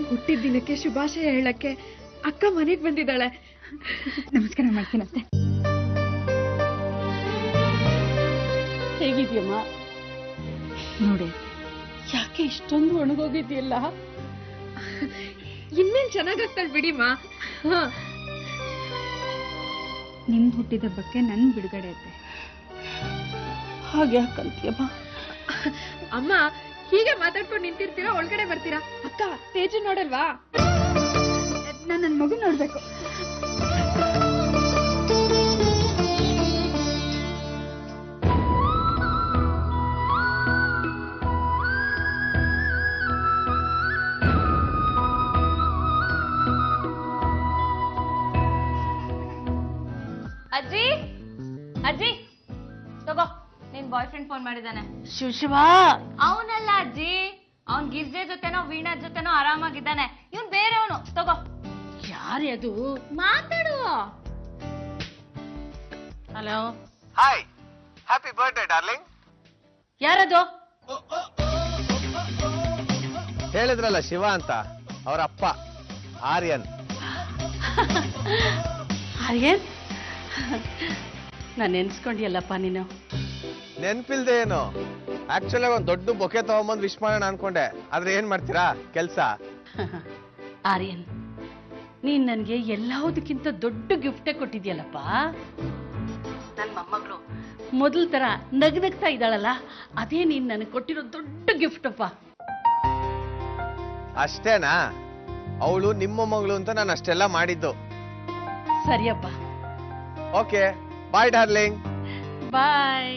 ಹುಟ್ಟಿದ ದಿನಕ್ಕೆ ಶುಭಾಶಯ ಹೇಳಕ್ಕೆ ಅಕ್ಕ ಮನೆಗೆ ಬಂದಿದ್ದಾಳೆ. ನಮಸ್ಕಾರ ಮಾಡ್ತೀನಂತೆ. ಹೇಗಿದ್ಯಮ್ಮ? ನೋಡಿ, ಯಾಕೆ ಇಷ್ಟೊಂದು ಒಣಗೋಗಿದ್ಯಲ್ಲ? ಇನ್ನೇನ್ ಚೆನ್ನಾಗಾಗ್ತಾಳೆ ಬಿಡಿಮ್ಮ. ನಿಮ್ದು ಹುಟ್ಟಿದ ಬಗ್ಗೆ ನನ್ ಬಿಡುಗಡೆ ಐತೆ. ಹಾಗೆ ಯಾಕಂತೀಯಮ್ಮ? ಅಮ್ಮ ಹೀಗೆ ಮಾತಾಡ್ಕೊಂಡು ನಿಂತಿರ್ತೀರಾ, ಒಳಗಡೆ ಬರ್ತೀರಾ? ಅಕ್ಕ ತೇಜು ನೋಡಲ್ವಾ? ನಾನು ನನ್ನ ಮಗು ನೋಡ್ಬೇಕು. ಅಜ್ಜಿ ಅಜ್ಜಿ ತಗೋ, ನಿನ್ ಬಾಯ್ ಫ್ರೆಂಡ್ ಫೋನ್ ಮಾಡಿದಾನೆ. ಶಿವ ಅವನಲ್ಲ ಅಜ್ಜಿ, ಅವನ್ ಗಿರ್ಜೆ ಜೊತೆನೋ ವೀಣಾ ಜೊತೆನೋ ಆರಾಮಾಗಿದ್ದಾನೆ. ಇವನ್ ಬೇರೆಯವನು. ತಗೋ. ಯಾರೇ ಅದು? ಮಾತಾಡು. Hello. Hi, happy birthday darling. ಯಾರದು? ಹೇಳಿದ್ರಲ್ಲ ಶಿವ ಅಂತ, ಅವರ ಅಪ್ಪ ಆರ್ಯನ್. ಆರ್ಯನ್, ನಾನು ನೆನ್ಸ್ಕೊಂಡಿಯಲ್ಲಪ್ಪ ನೀನು. ನೆನ್ಪಿಲ್ದೆ ಏನು? ಆಕ್ಚುಲಿ ಒಂದ್ ದೊಡ್ಡ ಬೊಕೆ ತಗೊಂಬಂದ್ ವಿಶ್ ಮಾಡೋಣ ಅನ್ಕೊಂಡೆ, ಆದ್ರೆ ಏನ್ ಮಾಡ್ತೀರಾ ಕೆಲ್ಸ. ಆರ್ಯನ್, ನೀನ್ ನನ್ಗೆ ಎಲ್ಲದಕ್ಕಿಂತ ದೊಡ್ಡ ಗಿಫ್ಟೇ ಕೊಟ್ಟಿದ್ಯಲ್ಲಪ್ಪ. ನನ್ ಮೊಮ್ಮಗಳು ಮೊದಲ ತರ ನಗ್ನಗ್ತಾ ಇದ್ದಾಳಲ್ಲ, ಅದೇ ನೀನ್ ನನಗೆ ಕೊಟ್ಟಿರೋ ದೊಡ್ಡ ಗಿಫ್ಟ್ ಅಪ್ಪ. ಅಷ್ಟೇನಾ? ಅವಳು ನಿಮ್ಮ ಮಗಳು ಅಂತ ನಾನು ಅಷ್ಟೆಲ್ಲ ಮಾಡಿದ್ದು. ಸರಿಯಪ್ಪ. ಓಕೆ, ಬಾಯ್ ಡಾರ್ಲಿಂಗ್. ಬಾಯ್.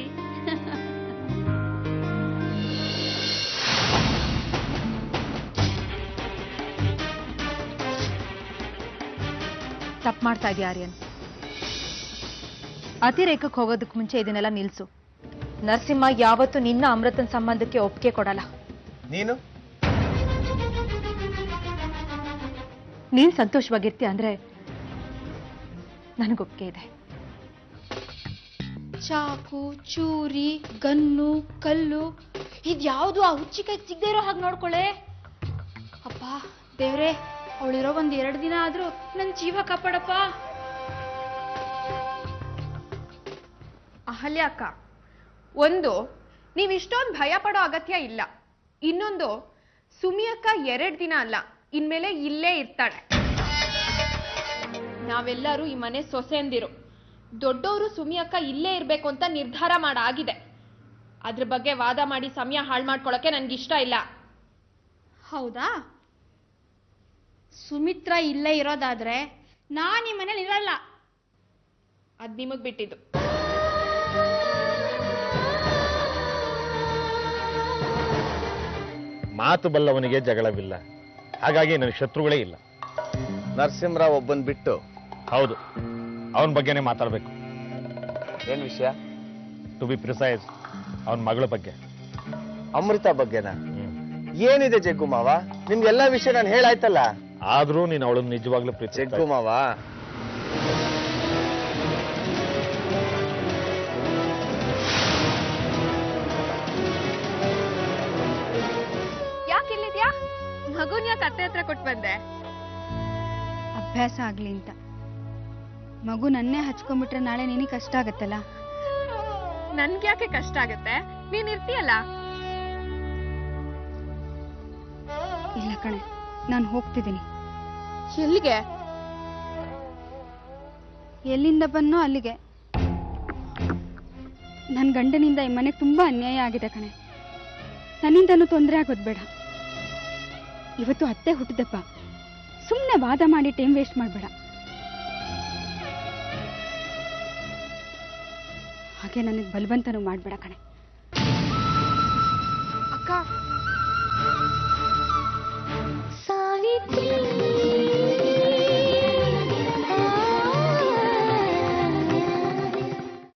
ತಪ್ಪು ಮಾಡ್ತಾ ಇದೀಯ ಆರ್ಯನ್. ಅತಿರೇಕಕ್ಕೆ ಹೋಗೋದಕ್ಕೆ ಮುಂಚೆ ಇದನ್ನೆಲ್ಲ ನಿಲ್ಸು. ನರಸಿಂಹ ಯಾವತ್ತೂ ನಿನ್ನ ಅಮೃತನ್ ಸಂಬಂಧಕ್ಕೆ ಒಪ್ಪಿಗೆ ಕೊಡಲ್ಲ. ನೀನ್ ಸಂತೋಷವಾಗಿರ್ತೀಯ ಅಂದ್ರೆ ನನಗೊಪ್ಪಿಗೆ ಇದೆ. ಚಾಕು, ಚೂರಿ, ಗನ್ನು, ಕಲ್ಲು ಇದ್ಯಾವುದು ಆ ಹುಚ್ಚಿಕಾಯಿ ಸಿಗದೆ ಇರೋ ಹಾಗೆ ನೋಡ್ಕೊಳ್ಳೆ. ಅಪ್ಪ ದೇವ್ರೆ, ಅವಳಿರೋ ಒಂದ್ 2 ದಿನ ಆದ್ರೂ ನನ್ ಜೀವ ಕಾಪಾಡಪ್ಪ. ಅಹಲ್ಯ ಅಕ್ಕ, ಒಂದು, ನೀವ್ ಇಷ್ಟೊಂದು ಭಯ ಪಡೋ ಅಗತ್ಯ ಇಲ್ಲ. ಇನ್ನೊಂದು, ಸುಮಿ ಅಕ್ಕ 2 ದಿನ ಅಲ್ಲ, ಇನ್ಮೇಲೆ ಇಲ್ಲೇ ಇರ್ತಾಳೆ. ನಾವೆಲ್ಲರೂ ಈ ಮನೆ ಸೊಸೆಂದಿರು. ದೊಡ್ಡವರು ಸುಮಿ ಅಕ್ಕ ಇಲ್ಲೇ ಇರ್ಬೇಕು ಅಂತ ನಿರ್ಧಾರ ಮಾಡಾಗಿದೆ. ಅದ್ರ ಬಗ್ಗೆ ವಾದ ಮಾಡಿ ಸಮಯ ಹಾಳು ಮಾಡ್ಕೊಳಕ್ಕೆ ನನ್ಗಿಷ್ಟ ಇಲ್ಲ. ಹೌದಾ? ಸುಮಿತ್ರಾ ಇಲ್ಲೇ ಇರೋದಾದ್ರೆ ನಾನ್ ಈ ಮನೇಲಿ ಇರಲ್ಲ. ಅದ್ ನಿಮಗ್ ಬಿಟ್ಟಿದ್ದು. ಮಾತು ಬಲ್ಲವನಿಗೆ ಜಗಳವಿಲ್ಲ, ಹಾಗಾಗಿ ನನಗೆ ಶತ್ರುಗಳೇ ಇಲ್ಲ. ನರಸಿಂಹರಾವ್ ಒಬ್ಬನ್ ಬಿಟ್ಟು? ಹೌದು, ಅವನ ಬಗ್ಗೆನೇ ಮಾತಾಡ್ಬೇಕು. ಏನ್ ವಿಷಯ? ಟು ಬಿ ಪ್ರಿಸೈಸ್, ಅವನ ಮಗಳ ಬಗ್ಗೆ. ಅಮೃತ ಬಗ್ಗೆನಾ? ಏನಿದೆ ಜಗ್ಗು ಮಾವ, ನಿಮ್ಗೆಲ್ಲಾ ವಿಷಯ ನಾನು ಹೇಳಾಯ್ತಲ್ಲ. ಆದ್ರೂ ನೀನು ಅವಳನ್ನು ನಿಜವಾಗ್ಲೂ ಪ್ರೀತಿ. ಜಗ್ಗು ಮಾವ, ಯಾಕಿಲ್ಲಿದ್ಯಾ? ಮಗುನ್ ಯಾಕೆ ಅತ್ತೆ ಹತ್ರ ಕೊಟ್ಟು ಬಂದೆ? ಅಭ್ಯಾಸ ಆಗ್ಲಿ ಅಂತ. ಮಗು ನನ್ನೇ ಹಚ್ಕೊಂಡ್ಬಿಟ್ರೆ ನಾಳೆ ನಿನಗೆ ಕಷ್ಟ ಆಗತ್ತಲ್ಲ. ನನ್ಗೆ ಯಾಕೆ ಕಷ್ಟ ಆಗತ್ತೆ? ನೀನ್ ಇರ್ತೀಯಲ್ಲ. ಇಲ್ಲ ಕಣೆ, ನಾನು ಹೋಗ್ತಿದ್ದೀನಿ. ಎಲ್ಲಿಗೆ? ಎಲ್ಲಿಂದ ಬನ್ನೋ ಅಲ್ಲಿಗೆ. ನನ್ನ ಗಂಡನಿಂದ ಈ ಮನೆಗೆ ತುಂಬಾ ಅನ್ಯಾಯ ಆಗಿದೆ ಕಣೆ. ನನ್ನಿಂದನೂ ತೊಂದರೆ ಆಗೋದು ಬೇಡ. ಇವತ್ತು ಅತ್ತೆ ಹುಟ್ಟಿದಪ್ಪ, ಸುಮ್ಮನೆ ವಾದ ಮಾಡಿ ಟೈಮ್ ವೇಸ್ಟ್ ಮಾಡಬೇಡ. ಹಾಗೆ ನನಗೆ ಬಲವಂತನೂ ಮಾಡಬೇಡ ಕಣೆ. ಅಕ್ಕ,